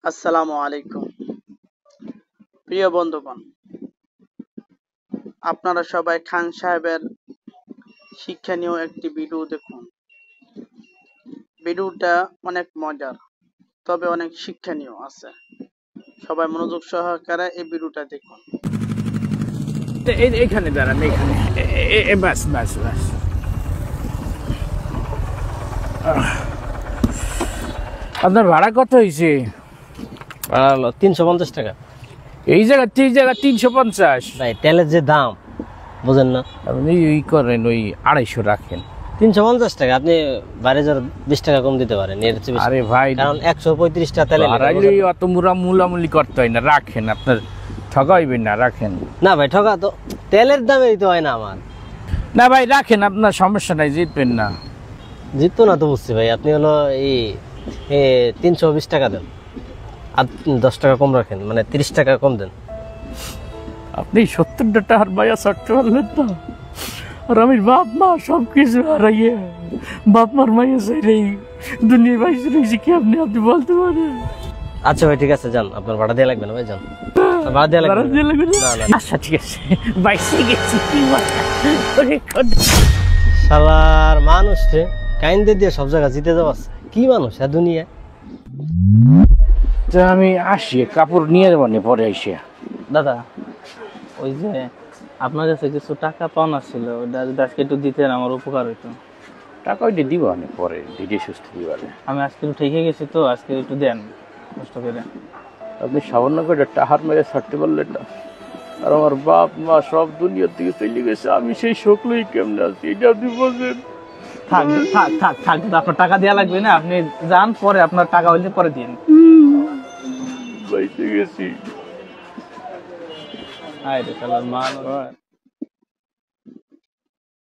আসসালামু আলাইকুম প্রিয় বন্ধুগণ, আপনারা সবাই খান সাহেবের শিক্ষণীয় একটি ভিডিও দেখুন। ভিডিওটা অনেক মজার, তবে অনেক শিক্ষণীয় আছে। সবাই মনোযোগ সহকারে এই ভিডিওটা দেখুন। এখানে দাঁড়ান, এখানে বাস বাস বাস। আপনার ভাড়া কত হয়েছে? ভাড়া হলো 350 টাকা। এই জায়গা 350। ভাই তেলের যে দাম বুঝেন না, আপনি ওই করেন, ওই 250 রাখেন। 350 টাকা। আপনি বাইরে যারা 20 টাকা কম দিতে পারেন এর চেয়ে বেশি। আরে ভাই, কারণ 135 টাকা তেলে ভাড়াইলে অত মুলামুলি করতে হয় না, রাখেন। আপনার ঠকাইবেন না, রাখেন। না ভাই, ঠকা তো তেলের দামেই তো হয় না আমার। না ভাই রাখেন, আপনার সমস্যা নাই, জিতবেন না। জিততো না তো বুঝছি ভাই। আপনি হলো এই 320 টাকা দেন, আর 10 টাকা কম রাখেন, মানে 30 টাকা কম দেন। আপনি 70 টাকার মায়া ছাড়তে পারলেন না, আর আমি বাপ মা সব কিছু হারাইয়ে বাপ মার মায়া চাই দুনিয়া বাইসে রয়েছি, কি আপনি বলতে পারেন? আচ্ছা ভাই ঠিক আছে, যান। আপনার ভাড়া দেওয়া লাগবে না ভাই, যান। ভাড়া দেওয়া লাগবে না। আচ্ছা ঠিক আছে, বাইসে গেছি। শালার মানুষ রে, কাইন্দে দিয়ে সব জায়গা জিতে যাওয়া কি মানুষ দুনিয়া। তো আমি আসি, কাপড় নিয়ে যাবো পরে এসে। দাদা, ওই যে আপনার কাছে কিছু টাকা পাওনা ছিল, ওটা যদি আজকে একটু দিতেন আমার উপকার হইতো। টাকা ওইটা দিব পরে, দিদি সুস্থ দিবারে। আমি আজকে একটু ঠেকে গেছি, তো আজকে একটু দেন কষ্ট করে। আপনি সামান্য করে টাহার মেরে ছাড়তে পারলেন না, আর আমার বাপ মা সব দুনিয়ার থেকে চলে গেছে, আমি সেই শোকলই কেমনে আছি এটা আপনি বলছেন। থাক থাক থাক থাক, আপনার টাকা দেওয়া লাগবে না, আপনি যান, পরে আপনার টাকা হইলে পরে দিন। বাইসে গেছি। আরে শালার মানুষ।